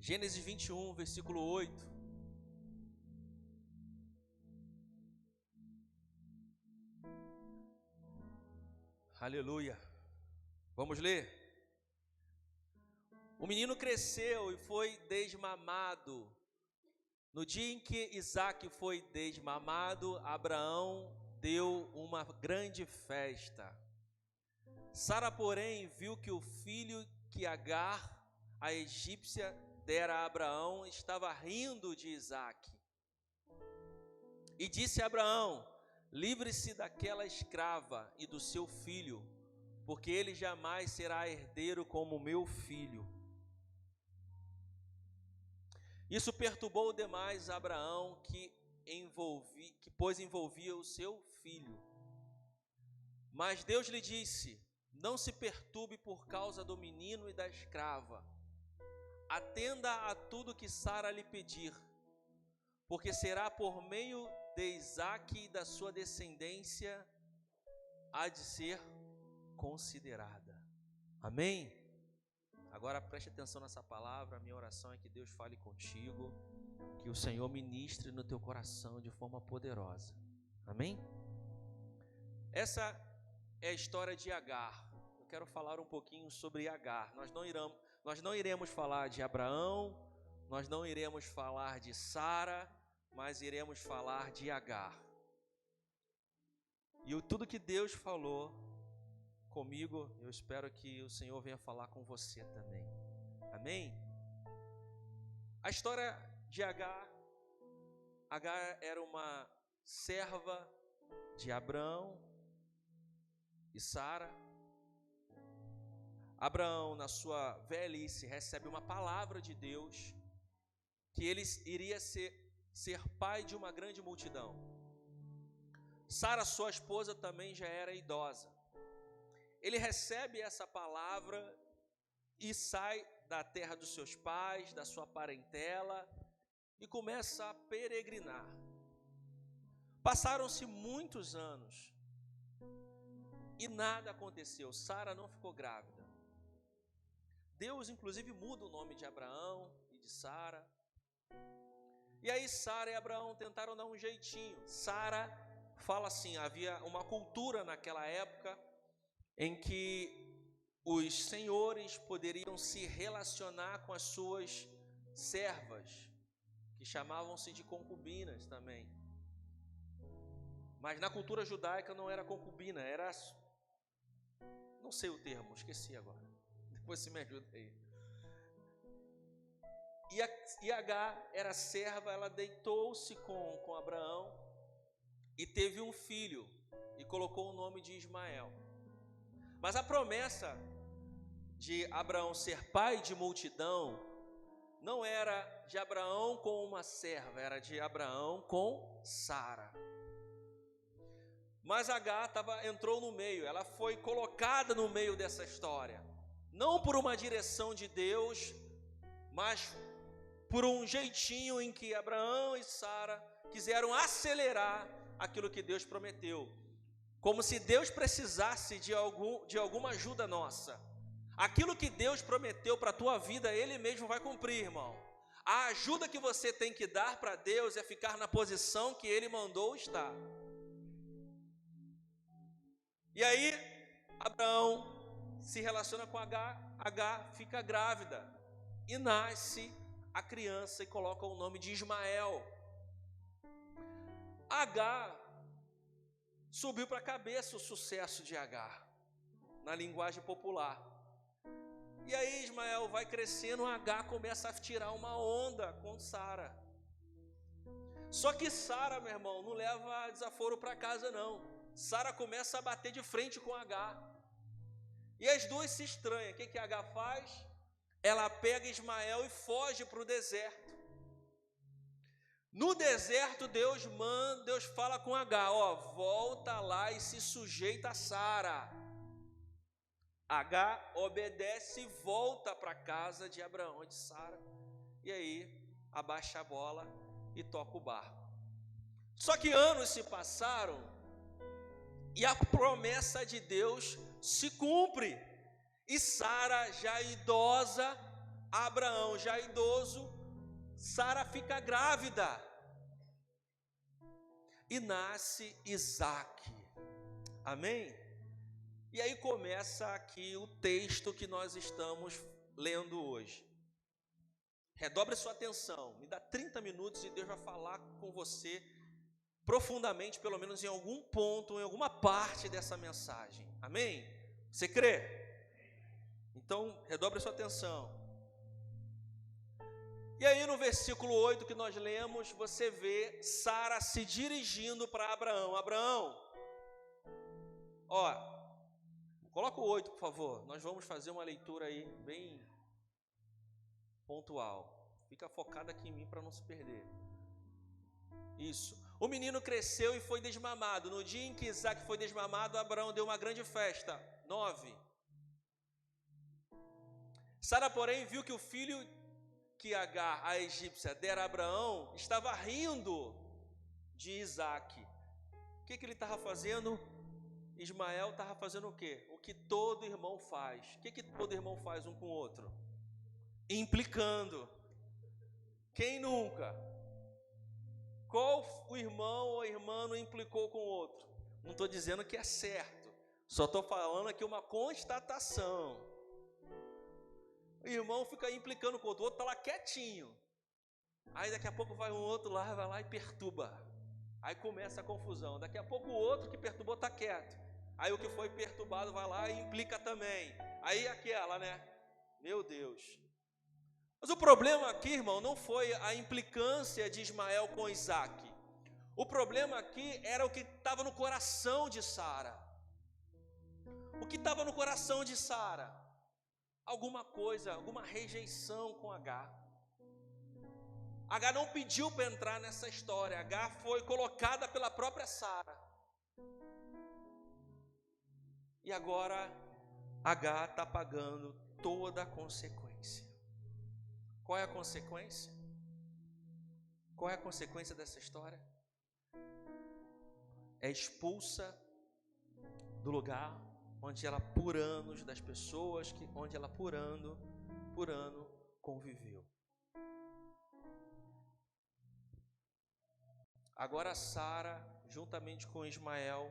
Gênesis 21, versículo 8. Aleluia. Vamos ler? O menino cresceu e foi desmamado. No dia em que Isaque foi desmamado, Abraão deu uma grande festa. Sara, porém, viu que o filho que Agar, a egípcia, dera a Abraão, estava rindo de Isaque. E disse a Abraão: livre-se daquela escrava e do seu filho, porque ele jamais será herdeiro como meu filho. Isso perturbou demais Abraão, pois envolvia o seu filho. Mas Deus lhe disse: não se perturbe por causa do menino e da escrava. Atenda a tudo que Sara lhe pedir, porque será por meio de Isaque e da sua descendência há de ser considerada. Amém? Agora preste atenção nessa palavra. A minha oração é que Deus fale contigo, que o Senhor ministre no teu coração de forma poderosa. Amém? Essa é a história de Agar. Eu quero falar um pouquinho sobre Agar. Nós não iremos falar de Abraão, nós não iremos falar de Sara, mas iremos falar de Agar. E tudo que Deus falou comigo, eu espero que o Senhor venha falar com você também. Amém? A história de Agar era uma serva de Abraão e Sara. Abraão, na sua velhice, recebe uma palavra de Deus que ele iria ser pai de uma grande multidão. Sara, sua esposa, também já era idosa. Ele recebe essa palavra e sai da terra dos seus pais, da sua parentela, e começa a peregrinar. Passaram-se muitos anos e nada aconteceu. Sara não ficou grávida. Deus, inclusive, muda o nome de Abraão e de Sara. E aí Sara e Abraão tentaram dar um jeitinho. Sara fala assim, havia uma cultura naquela época em que os senhores poderiam se relacionar com as suas servas, que chamavam-se de concubinas também. Mas na cultura judaica não era concubina, era... não sei o termo, esqueci agora. Depois você me ajuda aí. E Agar era serva, ela deitou-se com Abraão e teve um filho e colocou o nome de Ismael. Mas a promessa de Abraão ser pai de multidão não era de Abraão com uma serva, era de Abraão com Sara. Mas Agar entrou no meio, ela foi colocada no meio dessa história. Não por uma direção de Deus, mas por um jeitinho em que Abraão e Sara quiseram acelerar aquilo que Deus prometeu. Como se Deus precisasse de alguma ajuda nossa. Aquilo que Deus prometeu para a tua vida, Ele mesmo vai cumprir, irmão. A ajuda que você tem que dar para Deus é ficar na posição que Ele mandou estar. E aí, Abraão se relaciona com Agar, Agar fica grávida e nasce a criança e coloca o nome de Ismael. Agar subiu para a cabeça o sucesso de Agar, na linguagem popular. E aí Ismael vai crescendo, Agar começa a tirar uma onda com Sara. Só que Sara, meu irmão, não leva desaforo para casa não. Sara começa a bater de frente com Agar. E as duas se estranham. O que Agar faz? Ela pega Ismael e foge para o deserto. No deserto, Deus fala com Agar, volta lá e se sujeita a Sara. Agar obedece e volta para a casa de Abraão e de Sara. E aí, abaixa a bola e toca o barco. Só que anos se passaram e a promessa de Deus se cumpre. E Sara, já idosa, Abraão, já idoso, Sara fica grávida e nasce Isaque. Amém? E aí começa aqui o texto que nós estamos lendo hoje. Redobre sua atenção, me dá 30 minutos e Deus vai falar com você profundamente, pelo menos em algum ponto, em alguma parte dessa mensagem. Amém? Você crê? Então, redobre sua atenção. E aí no versículo 8 que nós lemos, você vê Sara se dirigindo para Abraão. Abraão, ó, coloca o 8, por favor. Nós vamos fazer uma leitura aí bem pontual. Fica focado aqui em mim para não se perder. Isso. O menino cresceu e foi desmamado. No dia em que Isaque foi desmamado, Abraão deu uma grande festa. 9. Sara, porém, viu que o filho que Agar, a egípcia, dera a Abraão, estava rindo de Isaque. O que ele estava fazendo? Ismael estava fazendo o quê? O que todo irmão faz. O que todo irmão faz um com o outro? Implicando. Quem nunca? Qual o irmão ou a irmã não implicou com o outro? Não estou dizendo que é certo, só estou falando aqui uma constatação. O irmão fica implicando com o outro está lá quietinho. Aí daqui a pouco vai um outro lá, vai lá e perturba. Aí começa a confusão. Daqui a pouco o outro que perturbou está quieto. Aí o que foi perturbado vai lá e implica também. Aí aquela, né? Meu Deus. Mas o problema aqui, irmão, não foi a implicância de Ismael com Isaque. O problema aqui era o que estava no coração de Sara. O que estava no coração de Sara? Alguma coisa, alguma rejeição com Agar. Agar não pediu para entrar nessa história. Agar foi colocada pela própria Sara. E agora Agar está pagando toda a consequência. Qual é a consequência? Qual é a consequência dessa história? É expulsa do lugar onde ela por anos, das pessoas onde ela por ano conviveu. Agora Sara, juntamente com Ismael,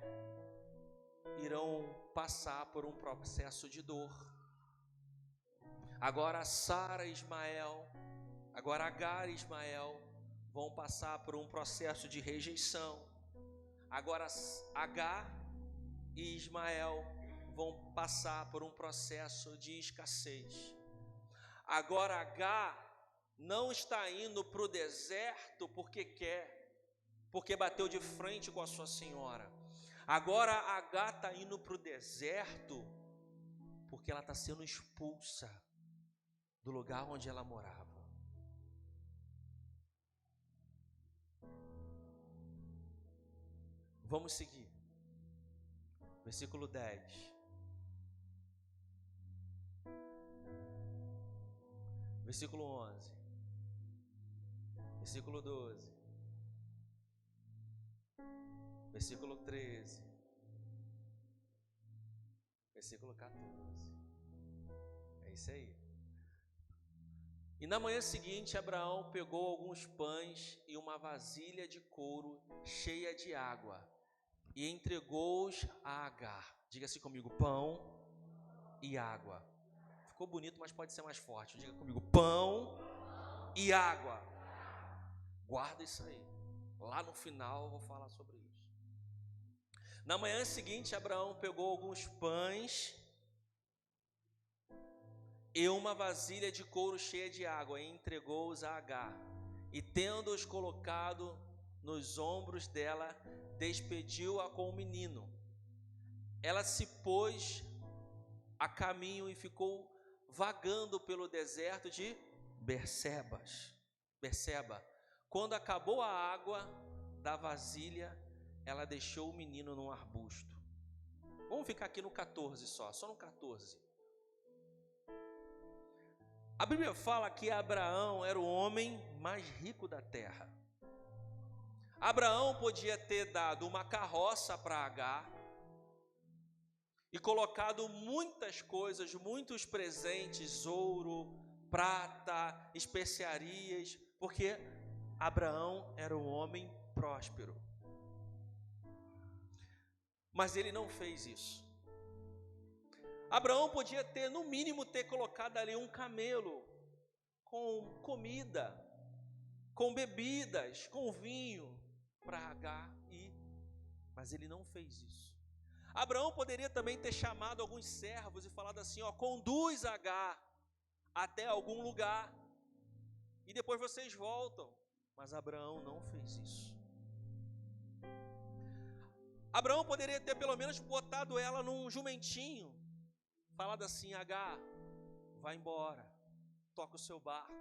irão passar por um processo de dor. Agora Sara e Ismael, agora Agar e Ismael vão passar por um processo de rejeição. Agora Agar e Ismael vão passar por um processo de escassez. Agora Agar não está indo para o deserto porque quer, porque bateu de frente com a sua senhora. Agora Agar está indo para o deserto porque ela está sendo expulsa do lugar onde ela morava. Vamos seguir. Versículo 10. Versículo 11. Versículo 12. Versículo 13. Versículo 14. É isso aí. E na manhã seguinte, Abraão pegou alguns pães e uma vasilha de couro cheia de água e entregou-os a Agar. Diga assim comigo: pão e água. Ficou bonito, mas pode ser mais forte. Diga comigo: pão e água. Guarda isso aí. Lá no final eu vou falar sobre isso. Na manhã seguinte, Abraão pegou alguns pães e uma vasilha de couro cheia de água e entregou-os a Agar. E tendo-os colocado nos ombros dela, despediu-a com o menino. Ela se pôs a caminho e ficou vagando pelo deserto de Berseba. Quando acabou a água da vasilha, ela deixou o menino num arbusto. Vamos ficar aqui no 14 só no 14. A Bíblia fala que Abraão era o homem mais rico da terra. Abraão podia ter dado uma carroça para Agar e colocado muitas coisas, muitos presentes, ouro, prata, especiarias, porque Abraão era um homem próspero. Mas ele não fez isso. Abraão podia ter, no mínimo, ter colocado ali um camelo com comida, com bebidas, com vinho para Agar ir, mas ele não fez isso. Abraão poderia também ter chamado alguns servos e falado assim, ó, conduz Agar até algum lugar e depois vocês voltam, mas Abraão não fez isso. Abraão poderia ter pelo menos botado ela num jumentinho, falado assim, Agar, vai embora, toca o seu barco,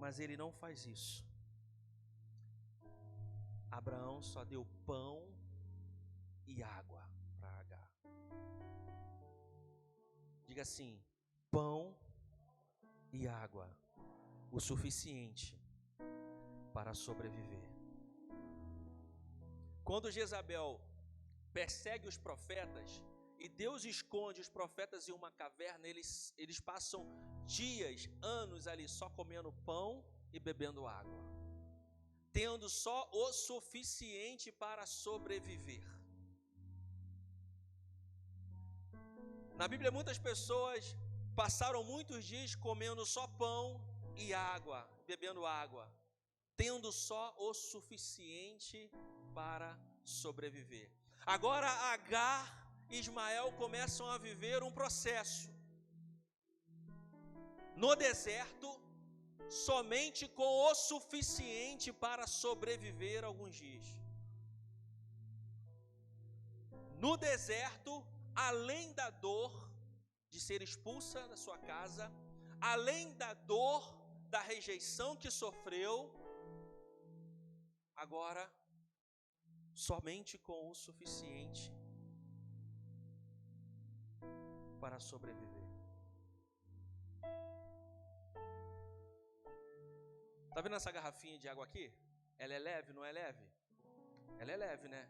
mas ele não faz isso. Abraão só deu pão e água para Agar. Diga assim, pão e água, o suficiente para sobreviver. Quando Jezabel persegue os profetas e Deus esconde os profetas em uma caverna, eles passam dias, anos ali só comendo pão e bebendo água, tendo só o suficiente para sobreviver. Na Bíblia, muitas pessoas passaram muitos dias comendo só pão e água, bebendo água, tendo só o suficiente para sobreviver. Agora Agar e Ismael começam a viver um processo no deserto, somente com o suficiente para sobreviver alguns dias. No deserto, além da dor de ser expulsa da sua casa, além da dor da rejeição que sofreu, agora somente com o suficiente para sobreviver. Tá vendo essa garrafinha de água aqui? Ela é leve, não é leve? Ela é leve, né?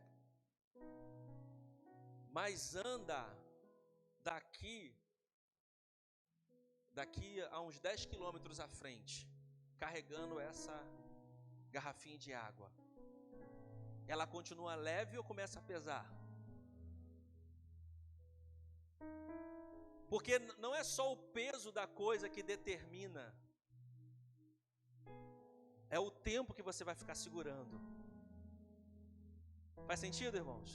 Mas anda daqui a uns 10 quilômetros à frente, carregando essa garrafinha de água. Ela continua leve ou começa a pesar? Porque não é só o peso da coisa que determina, é o tempo que você vai ficar segurando. Faz sentido, irmãos?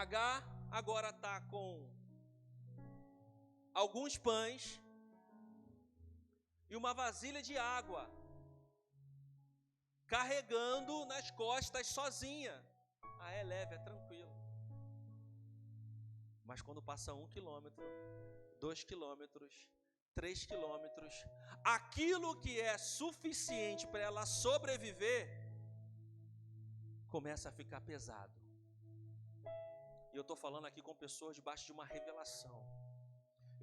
Agar agora está com alguns pães e uma vasilha de água, carregando nas costas sozinha. Ah, é leve, é tranquilo. Mas quando passa 1 quilômetro, 2 quilômetros, 3 quilômetros, aquilo que é suficiente para ela sobreviver, começa a ficar pesado. E eu estou falando aqui com pessoas debaixo de uma revelação.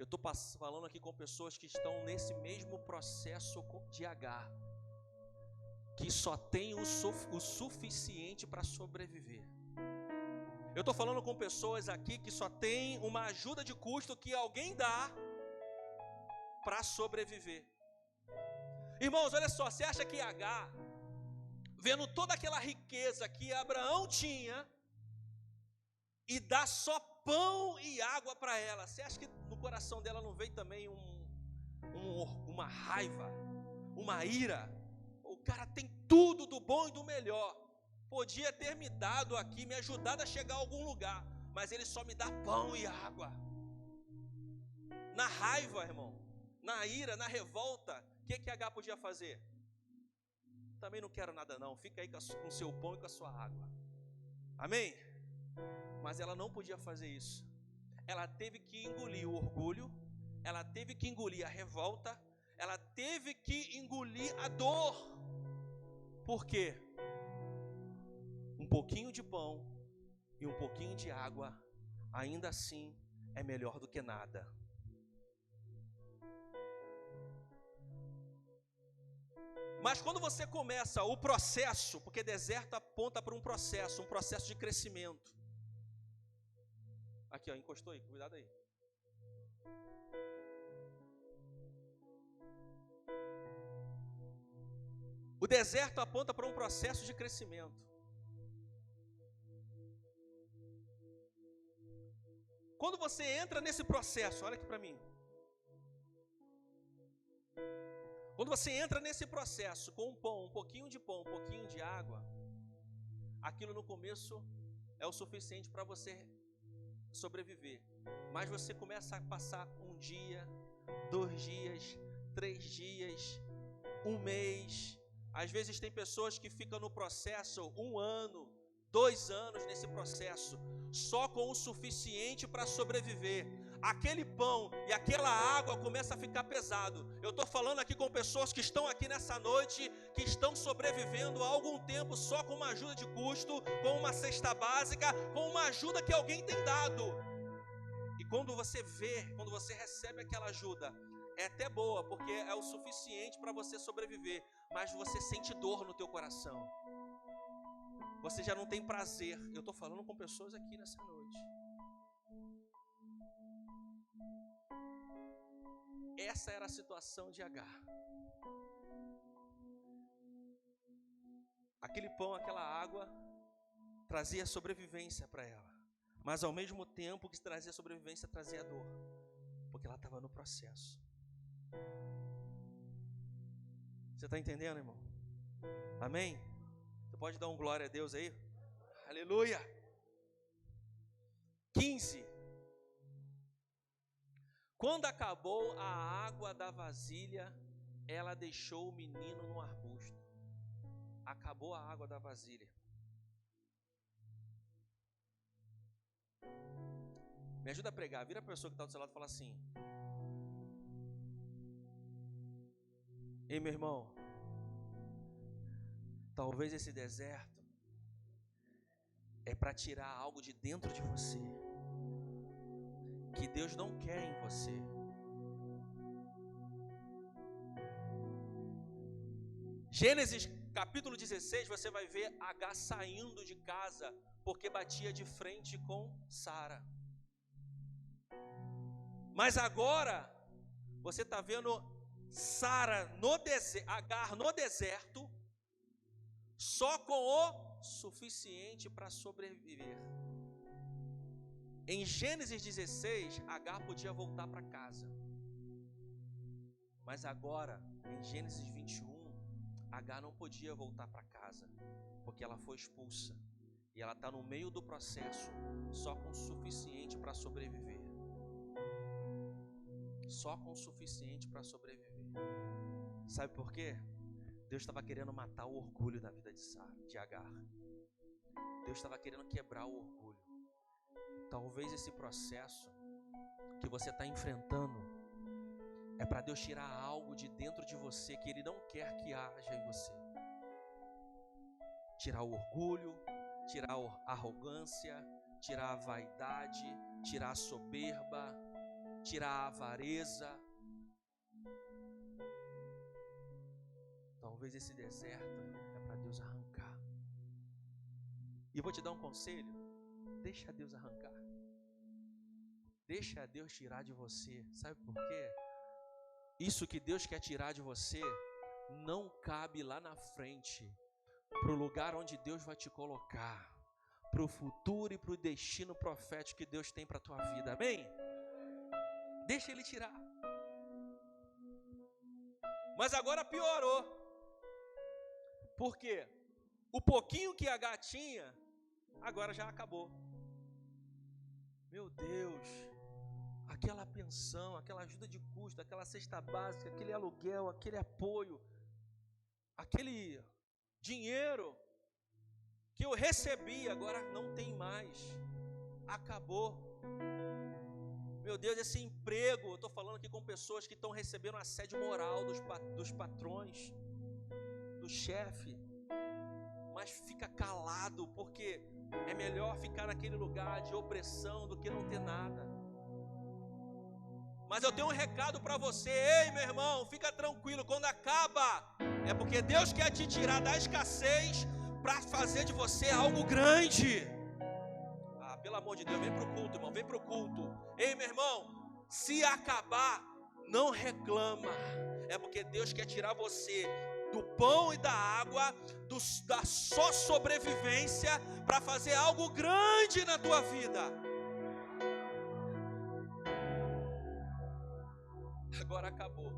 Eu estou falando aqui com pessoas que estão nesse mesmo processo de Agar, que só tem o suficiente para sobreviver. Eu estou falando com pessoas aqui que só tem uma ajuda de custo que alguém dá para sobreviver. Irmãos, olha só, você acha que Agar, vendo toda aquela riqueza que Abraão tinha, e dá só pão e água para ela, você acha que no coração dela não veio também uma raiva, uma ira? O cara tem tudo do bom e do melhor, podia ter me dado aqui, me ajudado a chegar a algum lugar, mas ele só me dá pão e água. Na raiva, irmão, na ira, na revolta, o que Agar podia fazer? Também não quero nada não, fica aí com o seu pão e com a sua água. Amém? Mas ela não podia fazer isso. Ela teve que engolir o orgulho, ela teve que engolir a revolta, ela teve que engolir a dor. Por quê? Um pouquinho de pão e um pouquinho de água, ainda assim, é melhor do que nada. Mas quando você começa o processo, porque deserto aponta para um processo de crescimento. Aqui, ó, encostou aí, cuidado aí. O deserto aponta para um processo de crescimento. Quando você entra nesse processo, olha aqui para mim. Quando você entra nesse processo com um pão, um pouquinho de água, aquilo no começo é o suficiente para você sobreviver. Mas você começa a passar um dia, 2 dias, 3 dias, 1 mês. Às vezes tem pessoas que ficam no processo 1 ano, 2 anos nesse processo, só com o suficiente para sobreviver. Aquele pão e aquela água começa a ficar pesado. Eu estou falando aqui com pessoas que estão aqui nessa noite, que estão sobrevivendo há algum tempo só com uma ajuda de custo, com uma cesta básica, com uma ajuda que alguém tem dado. E quando você vê, quando você recebe aquela ajuda, é até boa, porque é o suficiente para você sobreviver, mas você sente dor no teu coração. Você já não tem prazer. Eu estou falando com pessoas aqui nessa noite. Essa era a situação de Agar. Aquele pão, aquela água trazia sobrevivência para ela, mas ao mesmo tempo que trazia sobrevivência, trazia dor, porque ela estava no processo. Você está entendendo, irmão? Amém? Você pode dar um glória a Deus aí? Aleluia! 15. Quando acabou a água da vasilha, ela deixou o menino no arbusto. Acabou a água da vasilha. Me ajuda a pregar. Vira a pessoa que está do seu lado e fala assim: ei, meu irmão, talvez esse deserto é para tirar algo de dentro de você que Deus não quer em você. Gênesis capítulo 16, você vai ver Agar saindo de casa porque batia de frente com Sara. Mas agora você está vendo Agar no deserto, só com o suficiente para sobreviver. Em Gênesis 16, Agar podia voltar para casa. Mas agora, em Gênesis 21, Agar não podia voltar para casa, porque ela foi expulsa. E ela está no meio do processo, só com o suficiente para sobreviver. Só com o suficiente para sobreviver. Sabe por quê? Deus estava querendo matar o orgulho da vida de Agar. Deus estava querendo quebrar o orgulho. Talvez esse processo que você está enfrentando é para Deus tirar algo de dentro de você que Ele não quer que haja em você. Tirar o orgulho, tirar a arrogância, tirar a vaidade, tirar a soberba, tirar a avareza. Talvez esse deserto é para Deus arrancar. E eu vou te dar um conselho: deixa Deus arrancar. Deixa Deus tirar de você. Sabe por quê? Isso que Deus quer tirar de você não cabe lá na frente, para o lugar onde Deus vai te colocar, para o futuro e para o destino profético que Deus tem para a tua vida. Amém? Deixa Ele tirar. Mas agora piorou. Por quê? O pouquinho que Agar tinha, agora já acabou. Meu Deus, aquela pensão, aquela ajuda de custo, aquela cesta básica, aquele aluguel, aquele apoio, aquele dinheiro que eu recebi, agora não tem mais. Acabou. Meu Deus, esse emprego, eu estou falando aqui com pessoas que estão recebendo assédio moral dos patrões, do chefe, mas fica calado, porque é melhor ficar naquele lugar de opressão do que não ter nada. Mas eu tenho um recado para você: ei, meu irmão, fica tranquilo, quando acaba, é porque Deus quer te tirar da escassez para fazer de você algo grande. Ah, pelo amor de Deus, vem para o culto, irmão, vem para o culto. Ei, meu irmão, se acabar, não reclama, é porque Deus quer tirar você do pão e da água, da só sobrevivência, para fazer algo grande na tua vida. Agora acabou.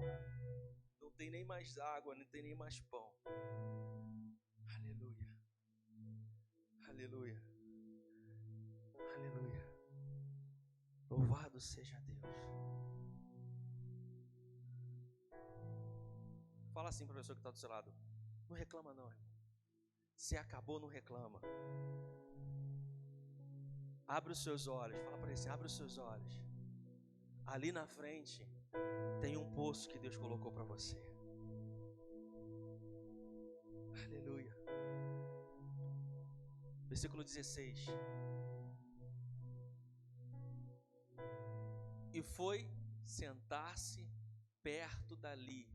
Não tem nem mais água, não tem nem mais pão. Aleluia. Aleluia. Aleluia. Louvado seja Deus. Fala assim para a pessoa que está do seu lado. Não reclama não, irmão. Se acabou, não reclama. Abre os seus olhos. Fala para ele assim, abre os seus olhos. Ali na frente tem um poço que Deus colocou para você. Aleluia. Versículo 16. E foi sentar-se perto dali,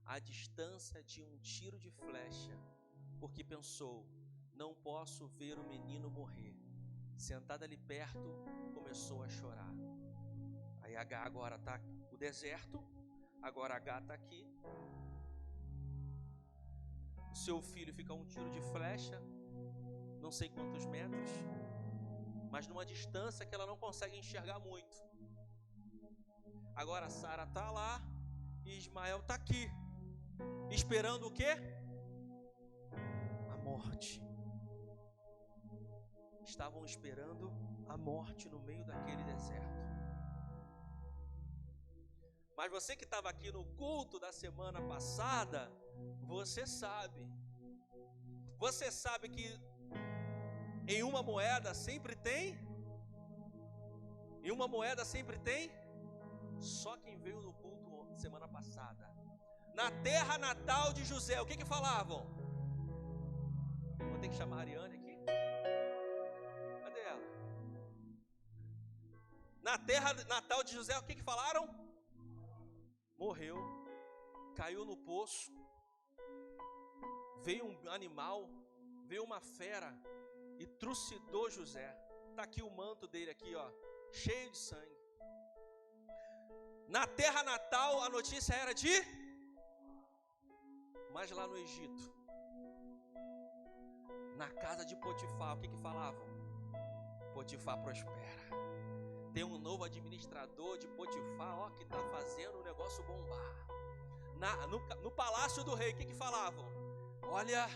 à distância de um tiro de flecha, porque pensou, não posso ver o menino morrer. Sentado ali perto, começou a chorar. Aí H agora está o deserto, agora H está aqui. O seu filho fica a um tiro de flecha, não sei quantos metros, mas numa distância que ela não consegue enxergar muito. Agora Sara está lá e Ismael está aqui, esperando o quê? A morte. Estavam esperando a morte no meio daquele deserto. Mas você que estava aqui no culto da semana passada, você sabe que em uma moeda sempre tem, só quem veio no culto semana passada. Na terra natal de José, o que falavam? Vou ter que chamar a Ariane aqui. Cadê ela? Na terra natal de José, o que falaram? Morreu, caiu no poço, veio um animal, veio uma fera e trucidou José. Está aqui o manto dele aqui, ó, cheio de sangue. Na terra natal a notícia era de... Mas lá no Egito, na casa de Potifar, o que falavam? Potifar prospera. Tem um novo administrador de Potifar, ó, que está fazendo o negócio bombar. No palácio do rei, o que falavam? Olha,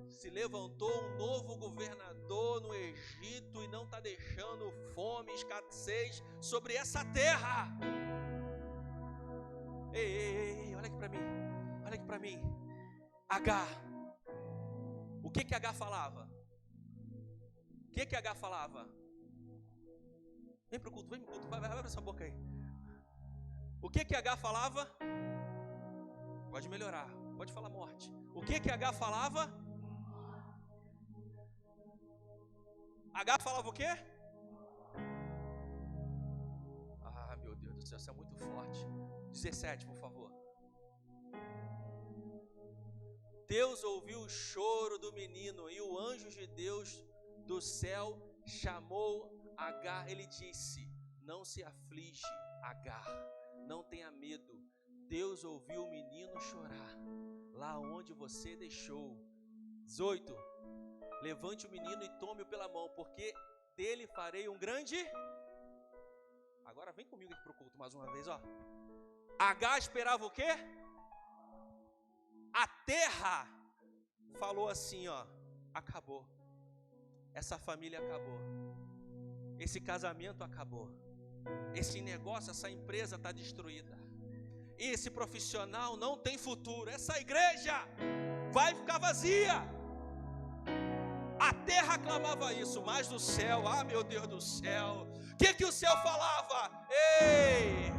se levantou um novo governador no Egito e não está deixando fome, escassez sobre essa terra. Ei, olha aqui para mim. H. O que H falava? O que H falava? Vem pro culto, vai, abre essa boca aí. O que H falava? Pode melhorar, pode falar morte. O que H falava? H falava o quê? Ah, meu Deus do céu, isso é muito forte. 17, por favor. Deus ouviu o choro do menino e o anjo de Deus do céu chamou Agar. Ele disse, não se aflige, Agar, não tenha medo. Deus ouviu o menino chorar lá onde você deixou. 18. Levante o menino e tome-o pela mão, porque dele farei um grande... Agora vem comigo aqui para o culto mais uma vez, ó. Agar esperava o quê? A terra falou assim, ó, acabou. Essa família acabou. Esse casamento acabou. Esse negócio, essa empresa está destruída. Esse profissional não tem futuro. Essa igreja vai ficar vazia. A terra clamava isso, mas do céu, ah, meu Deus do céu, o que o céu falava? Ei,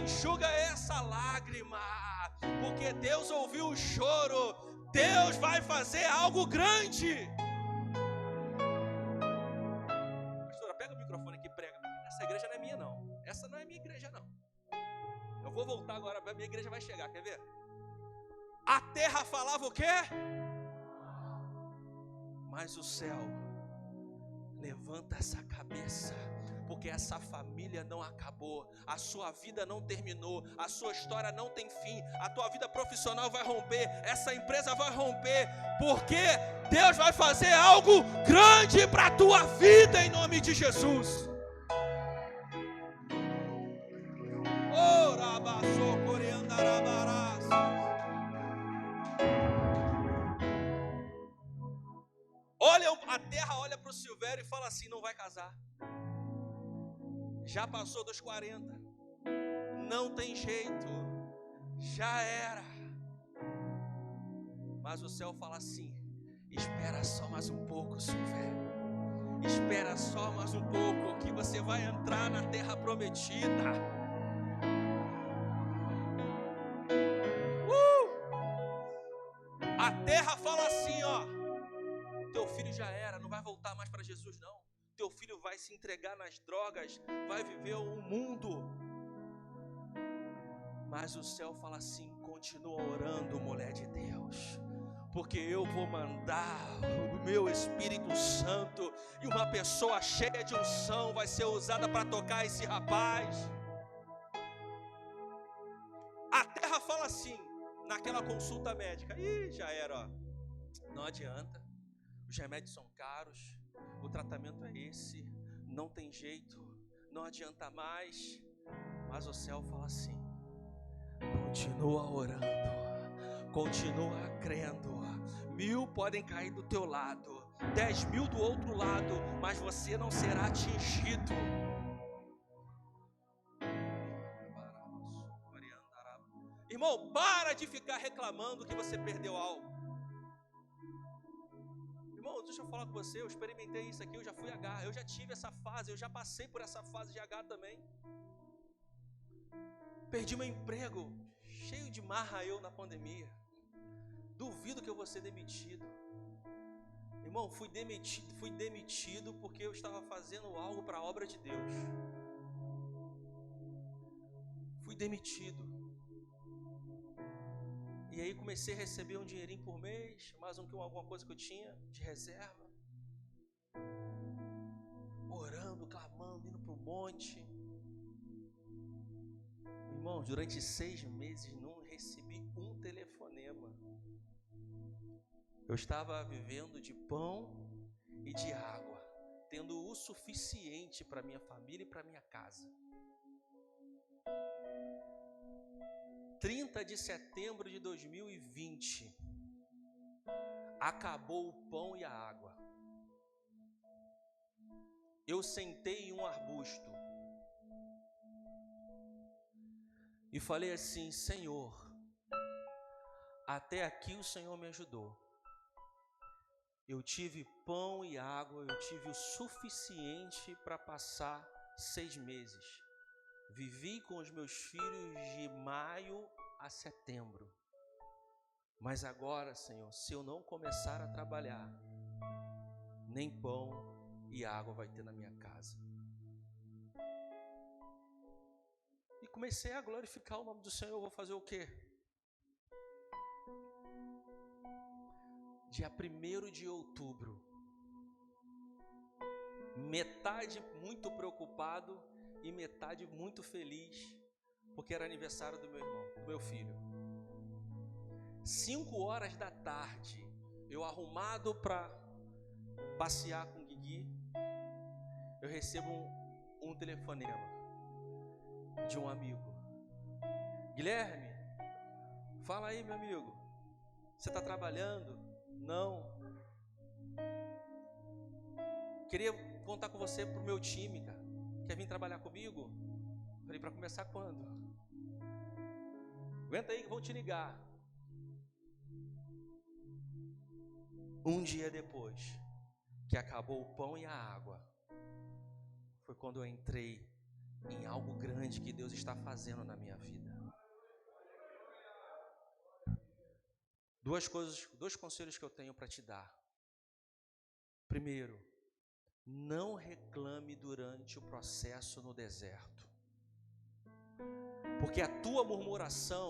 enxuga essa lágrima, porque Deus ouviu o choro. Deus vai fazer algo grande. Pastora, pega o microfone aqui e prega. Essa igreja não é minha não. Essa não é minha igreja não. Eu vou voltar agora, a minha igreja vai chegar, quer ver? A terra falava o quê? Mas o céu levanta essa cabeça, porque essa família não acabou, a sua vida não terminou, a sua história não tem fim, a tua vida profissional vai romper, essa empresa vai romper, porque Deus vai fazer algo grande para a tua vida em nome de Jesus. Olha, a terra olha para o Silvério e fala assim: não vai casar. Já passou dos 40. Não tem jeito. Já era. Mas o céu fala assim: espera só mais um pouco, Silvério. Espera só mais um pouco, que você vai entrar na terra prometida. A terra fala assim, ó: teu filho já era, não vai voltar mais para Jesus não. Teu filho vai se entregar nas drogas, vai viver um mundo. Mas o céu fala assim: continua orando, mulher de Deus, porque eu vou mandar o meu Espírito Santo, e uma pessoa cheia de unção vai ser usada para tocar esse rapaz. A terra fala assim, naquela consulta médica: ih, já era, ó. Não adianta, os remédios são caros, o tratamento é esse, não tem jeito, não adianta mais. Mas o céu fala assim: continua orando, continua crendo. 1000 podem cair do teu lado, 10.000 do outro lado, mas você não será atingido. Irmão, para de ficar reclamando que você perdeu algo. Irmão, deixa eu falar com você, eu experimentei isso aqui, eu já fui H, eu já tive essa fase, eu já passei por essa fase de H também. Perdi meu emprego, cheio de marra eu na pandemia. Duvido que eu vou ser demitido. Irmão, fui demitido porque eu estava fazendo algo para a obra de Deus. Fui demitido. E aí comecei a receber um dinheirinho por mês, mais alguma coisa que eu tinha de reserva. Orando, clamando, indo para o monte. Irmão, durante 6 meses não recebi um telefonema. Eu estava vivendo de pão e de água, tendo o suficiente para minha família e para minha casa. 30 de setembro de 2020, acabou o pão e a água. Eu sentei em um arbusto e falei assim: Senhor, até aqui o Senhor me ajudou. Eu tive pão e água, eu tive o suficiente para passar 6 meses. Vivi com os meus filhos de maio a setembro. Mas agora, Senhor, se eu não começar a trabalhar, nem pão e água vai ter na minha casa. E comecei a glorificar o nome do Senhor. Eu vou fazer o quê? Dia 1º de outubro, metade muito preocupado e metade muito feliz, porque era aniversário do meu irmão, do meu filho. 5 horas da tarde, eu arrumado para passear com o Guigui, eu recebo um telefonema de um amigo. Guilherme, fala aí, meu amigo, você está trabalhando? Não. Queria contar com você pro meu time, cara. Quer vir trabalhar comigo? Falei: para começar quando? Aguenta aí que vão te ligar. Um dia depois que acabou o pão e a água, foi quando eu entrei em algo grande que Deus está fazendo na minha vida. 2 conselhos que eu tenho para te dar. Primeiro, não reclame durante o processo no deserto, porque a tua murmuração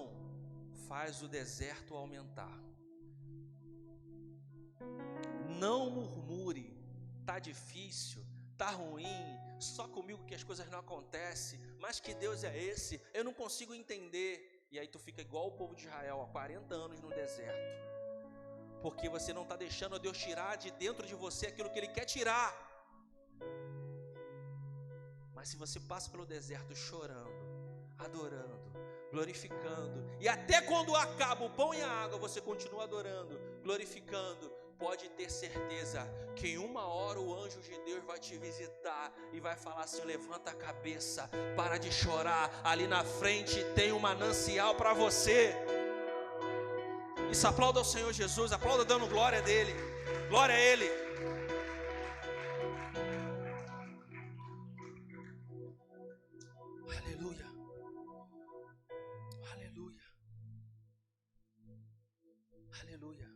faz o deserto aumentar. Não murmure, tá difícil, tá ruim, só comigo que as coisas não acontecem, mas que Deus é esse, eu não consigo entender. E aí tu fica igual o povo de Israel, há 40 anos no deserto, porque você não está deixando Deus tirar de dentro de você aquilo que Ele quer tirar. Mas se você passa pelo deserto chorando, adorando, glorificando, e até quando acaba o pão e a água, você continua adorando, glorificando, pode ter certeza que em uma hora o anjo de Deus vai te visitar e vai falar assim: levanta a cabeça, para de chorar, ali na frente tem um manancial para você. Isso, aplauda ao Senhor Jesus, aplauda dando glória dele, glória a Ele. Aleluia, aleluia, aleluia.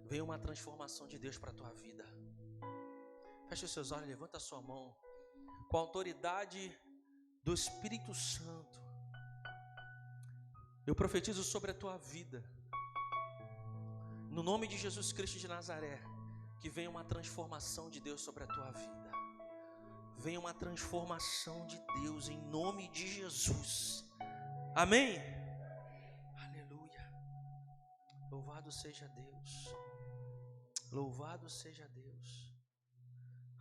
Vem uma transformação de Deus para a tua vida. Feche os seus olhos, levanta a sua mão. Com a autoridade do Espírito Santo, eu profetizo sobre a tua vida, no nome de Jesus Cristo de Nazaré, que venha uma transformação de Deus sobre a tua vida. Venha uma transformação de Deus em nome de Jesus. Amém? Aleluia. Louvado seja Deus. Louvado seja Deus.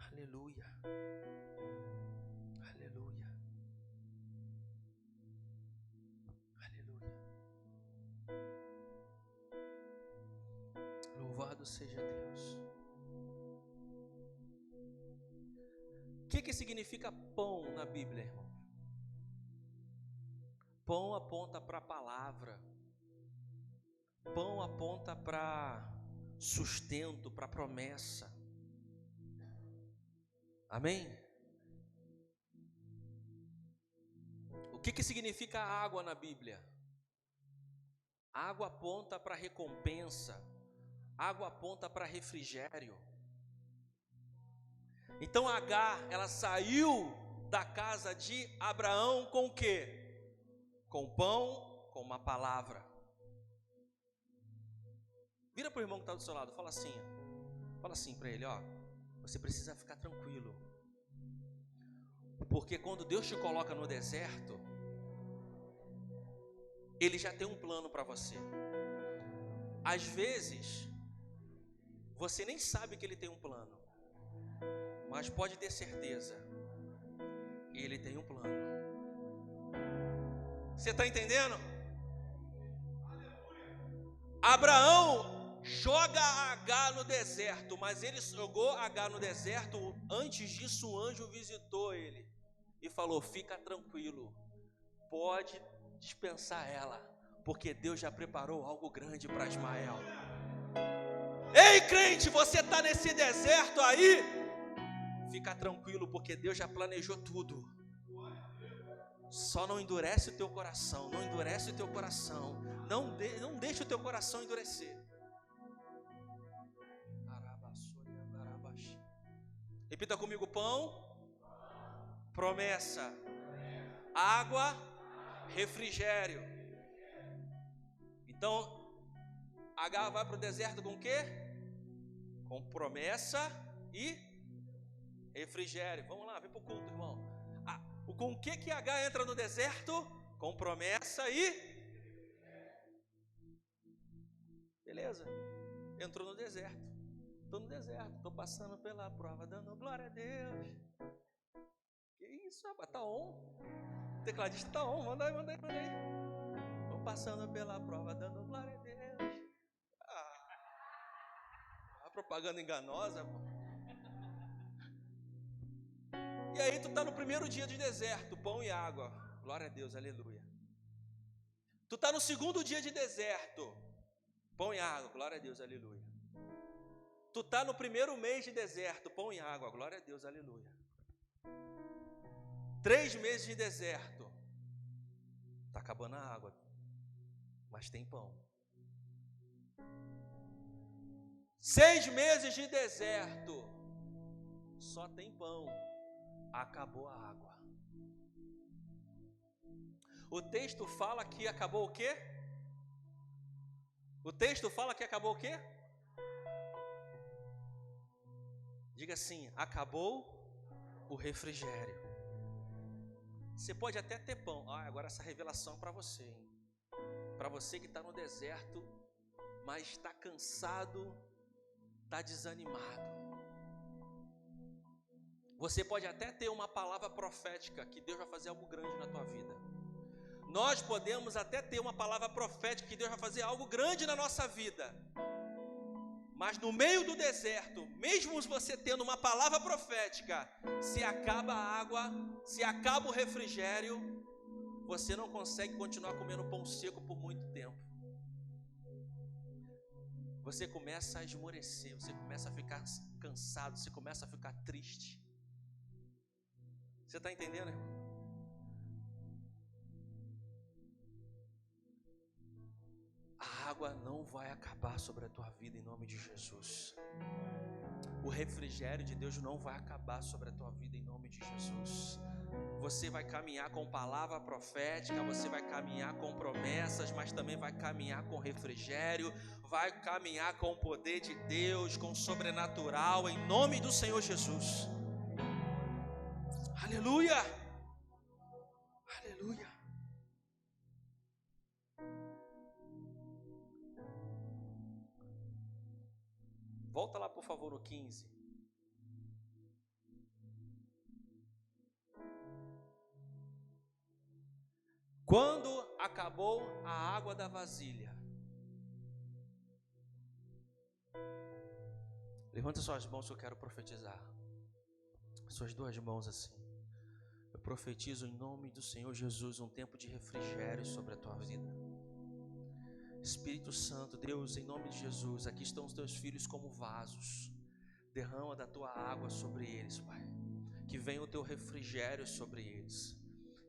Aleluia. Aleluia. Aleluia. Louvado seja Deus. O que significa pão na Bíblia, irmão? Pão aponta para a palavra. Pão aponta para sustento, para promessa. Amém? O que significa água na Bíblia? Água aponta para recompensa. Água aponta para refrigério. Então Agar, ela saiu da casa de Abraão com o quê? Com pão, com uma palavra. Vira para o irmão que está do seu lado, fala assim para ele, ó, você precisa ficar tranquilo, porque quando Deus te coloca no deserto, Ele já tem um plano para você. Às vezes, você nem sabe que Ele tem um plano, mas pode ter certeza, Ele tem um plano. Você está entendendo? Abraão joga Agar no deserto, mas ele jogou Agar no deserto. Antes disso, o anjo visitou ele e falou: fica tranquilo, pode dispensar ela, porque Deus já preparou algo grande para Ismael. Ei, crente, você está nesse deserto aí? Fica tranquilo, porque Deus já planejou tudo. Só não endurece o teu coração, não endurece o teu coração, não deixe o teu coração endurecer. Repita comigo: pão, promessa, água, refrigério. Então, Agar vai para o deserto com o quê? Com promessa e refrigério. Vamos lá, vem para o culto, irmão. Com o que Agar entra no deserto? Com promessa e... Beleza, entrou no deserto. Estou no deserto, estou passando pela prova, dando glória a Deus. Que isso, rapaz, tá on. O tecladista tá on, manda aí. Estou passando pela prova, dando glória a Deus. A propaganda enganosa, pô. E aí tu tá no primeiro dia de deserto, pão e água, glória a Deus, aleluia. Tu tá no segundo dia de deserto, pão e água, glória a Deus, aleluia. Tu tá no primeiro mês de deserto, pão e água, glória a Deus, aleluia. 3 meses de deserto, tá acabando a água, mas tem pão. 6 meses de deserto, só tem pão, acabou a água. O texto fala que acabou o quê? O texto fala que acabou o quê? Diga assim: acabou o refrigério. Você pode até ter pão. Agora essa revelação é para você, hein? Para você que está no deserto, mas está cansado, está desanimado. Você pode até ter uma palavra profética que Deus vai fazer algo grande na tua vida. Nós podemos até ter uma palavra profética que Deus vai fazer algo grande na nossa vida. Mas no meio do deserto, mesmo você tendo uma palavra profética, se acaba a água, se acaba o refrigério, você não consegue continuar comendo pão seco por muito tempo. Você começa a esmorecer, você começa a ficar cansado, você começa a ficar triste. Você está entendendo, irmão? A água não vai acabar sobre a tua vida em nome de Jesus. O refrigério de Deus não vai acabar sobre a tua vida em nome de Jesus. Você vai caminhar com palavra profética, você vai caminhar com promessas, mas também vai caminhar com refrigério, vai caminhar com o poder de Deus, com o sobrenatural, em nome do Senhor Jesus. Aleluia! Aleluia! Volta lá, por favor, no 15. Quando acabou a água da vasilha, levanta suas mãos que eu quero profetizar. Suas duas mãos assim. Eu profetizo em nome do Senhor Jesus um tempo de refrigério sobre a tua vida. Espírito Santo, Deus, em nome de Jesus, aqui estão os teus filhos como vasos. Derrama da tua água sobre eles, Pai. Que venha o teu refrigério sobre eles.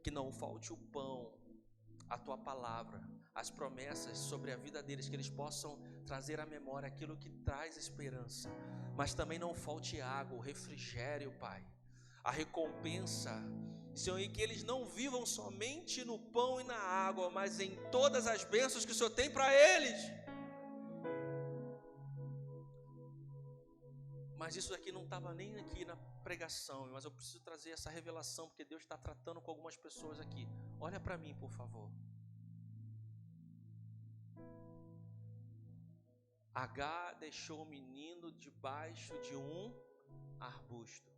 Que não falte o pão, a tua palavra, as promessas sobre a vida deles, que eles possam trazer à memória aquilo que traz esperança. Mas também não falte água, o refrigério, Pai. A recompensa, Senhor, e que eles não vivam somente no pão e na água, mas em todas as bênçãos que o Senhor tem para eles. Mas isso aqui não estava nem aqui na pregação, mas eu preciso trazer essa revelação, porque Deus está tratando com algumas pessoas aqui. Olha para mim, por favor. Agar deixou o menino debaixo de um arbusto.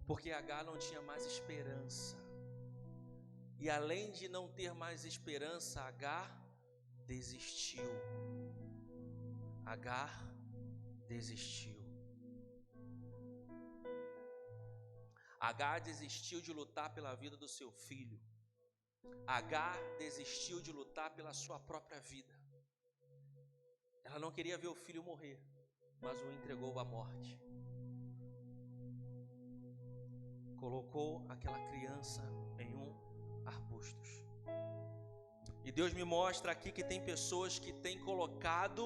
Porque Agar não tinha mais esperança. E além de não ter mais esperança, Agar desistiu. Agar desistiu. Agar desistiu de lutar pela vida do seu filho. Agar desistiu de lutar pela sua própria vida. Ela não queria ver o filho morrer, mas o entregou à morte. Colocou aquela criança em um arbusto. E Deus me mostra aqui que tem pessoas que têm colocado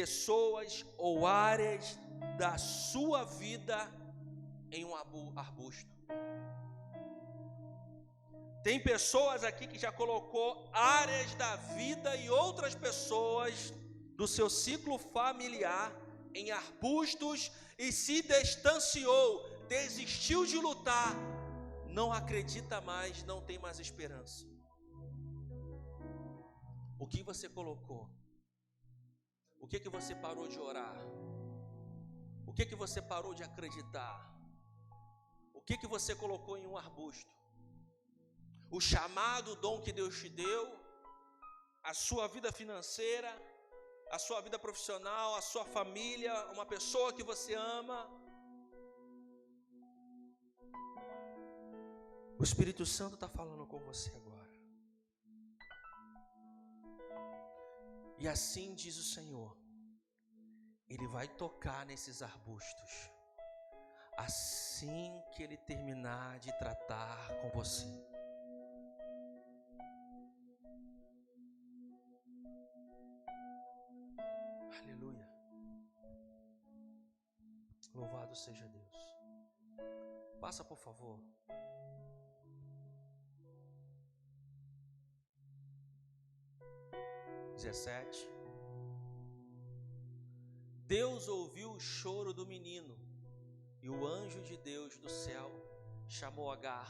pessoas ou áreas da sua vida em um arbusto. Tem pessoas aqui que já colocou áreas da vida e outras pessoas do seu ciclo familiar em arbustos e se distanciou, desistiu de lutar, não acredita mais, não tem mais esperança. O que você colocou? O que você parou de orar? O que você parou de acreditar? O que você colocou em um arbusto? O chamado, o dom que Deus te deu, a sua vida financeira, a sua vida profissional, a sua família, uma pessoa que você ama. O Espírito Santo está falando com você agora. E assim diz o Senhor, Ele vai tocar nesses arbustos, assim que Ele terminar de tratar com você. Aleluia. Louvado seja Deus. Passa, por favor. (17) Deus ouviu o choro do menino, e o anjo de Deus do céu chamou Agar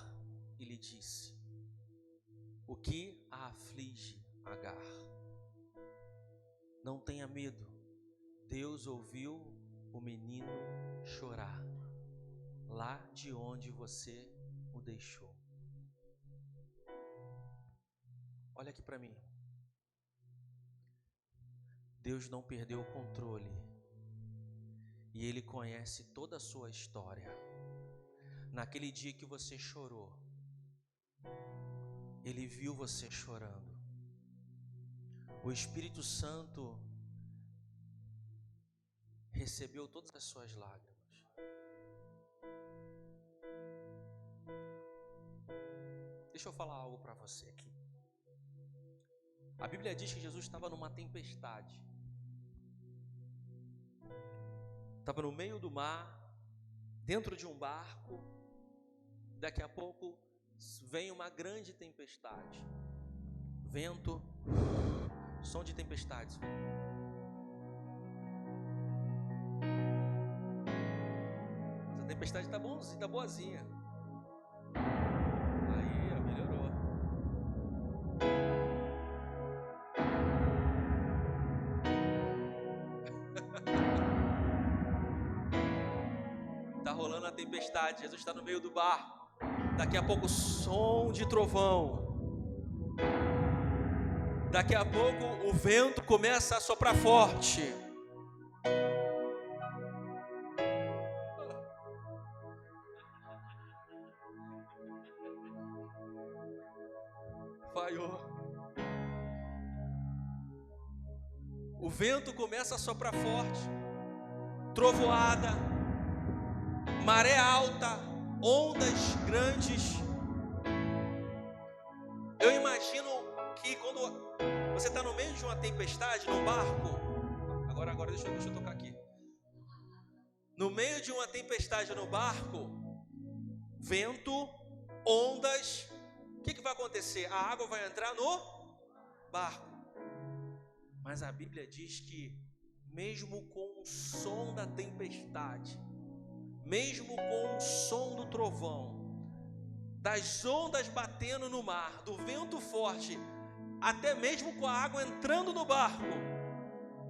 e lhe disse: o que a aflige, Agar? Não tenha medo, Deus ouviu o menino chorar, lá de onde você o deixou. Olha aqui para mim. Deus não perdeu o controle, e Ele conhece toda a sua história. Naquele dia que você chorou, Ele viu você chorando. O Espírito Santo recebeu todas as suas lágrimas. Deixa eu falar algo para você aqui. A Bíblia diz que Jesus estava numa tempestade. Estava no meio do mar, dentro de um barco. Daqui a pouco vem uma grande tempestade. Vento, som de tempestade. Mas a tempestade está bonzinha, está boazinha. Aí, melhorou. Está rolando a tempestade, Jesus está no meio do barco. Daqui a pouco, som de trovão. Daqui a pouco, o vento começa a soprar forte. Falhou. O vento começa a soprar forte. Trovoada, maré alta, ondas grandes. Eu imagino que quando você está no meio de uma tempestade, num barco, agora deixa eu tocar aqui. No meio de uma tempestade no barco, vento, ondas, o que vai acontecer? A água vai entrar no barco. Mas a Bíblia diz que mesmo com o som da tempestade, mesmo com o som do trovão, das ondas batendo no mar, do vento forte, até mesmo com a água entrando no barco,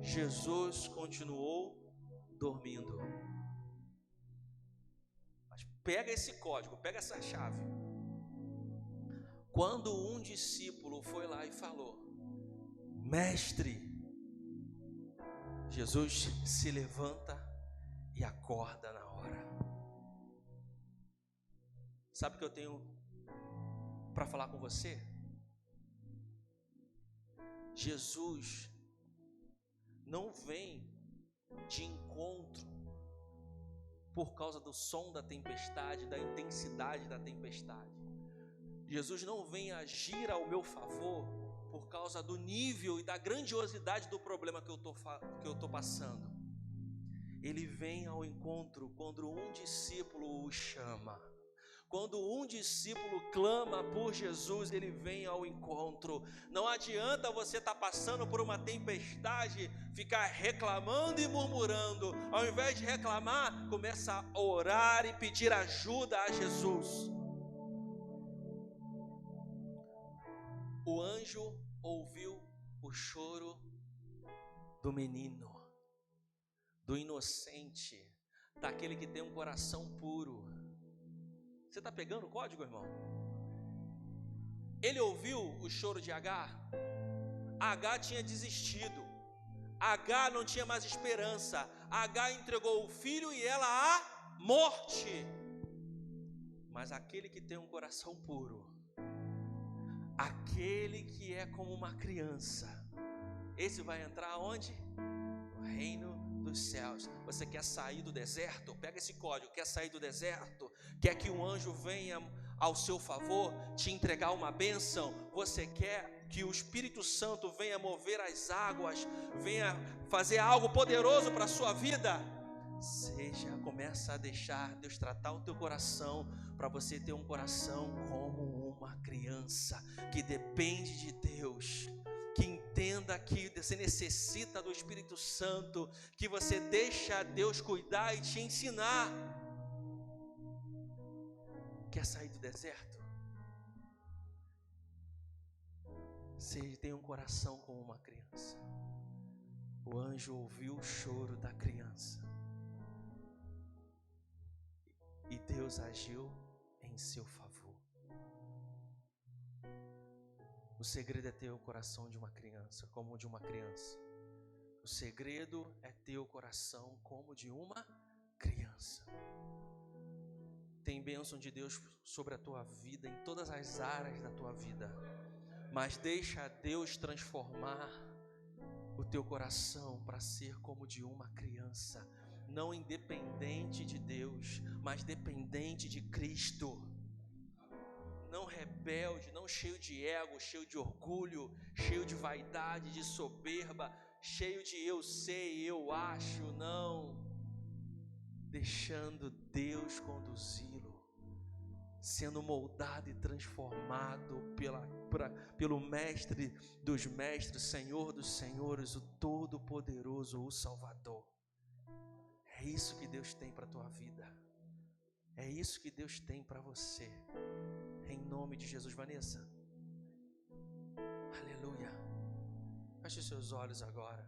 Jesus continuou dormindo. Mas pega esse código, pega essa chave. Quando um discípulo foi lá e falou: mestre, Jesus se levanta e acorda na hora. Sabe o que eu tenho para falar com você? Jesus não vem de encontro por causa do som da tempestade, da intensidade da tempestade. Jesus não vem agir ao meu favor por causa do nível e da grandiosidade do problema que eu estou passando. Ele vem ao encontro quando um discípulo o chama. Quando um discípulo clama por Jesus, ele vem ao encontro. Não adianta você estar passando por uma tempestade, ficar reclamando e murmurando. Ao invés de reclamar, começa a orar e pedir ajuda a Jesus. O anjo ouviu o choro do menino, do inocente, daquele que tem um coração puro. Você está pegando o código, irmão? Ele ouviu o choro de Agar. Agar tinha desistido. Agar não tinha mais esperança. Agar entregou o filho e ela à morte. Mas aquele que tem um coração puro, aquele que é como uma criança, esse vai entrar onde? No reino dos céus. Você quer sair do deserto? Pega esse código. Quer sair do deserto? Quer que um anjo venha ao seu favor, te entregar uma bênção? Você quer que o Espírito Santo venha mover as águas, venha fazer algo poderoso para a sua vida? Começa a deixar Deus tratar o teu coração, para você ter um coração como uma criança, que depende de Deus, que entenda que você necessita do Espírito Santo, que você deixa Deus cuidar e te ensinar. Quer sair do deserto? Você tem um coração como uma criança. O anjo ouviu o choro da criança e Deus agiu em seu favor. O segredo é ter o coração de uma criança, como o de uma criança. O segredo é ter o coração como de uma criança. Tem bênção de Deus sobre a tua vida, em todas as áreas da tua vida. Mas deixa Deus transformar o teu coração para ser como de uma criança. Não independente de Deus, mas dependente de Cristo. Não rebelde, não cheio de ego, cheio de orgulho, cheio de vaidade, de soberba, cheio de eu sei, eu acho, não. Deixando Deus conduzi-lo, sendo moldado e transformado pelo Mestre dos Mestres, Senhor dos Senhores, o Todo-Poderoso, o Salvador. É isso que Deus tem para a tua vida. É isso que Deus tem para você. Em nome de Jesus. Vanessa, aleluia. Feche os seus olhos agora.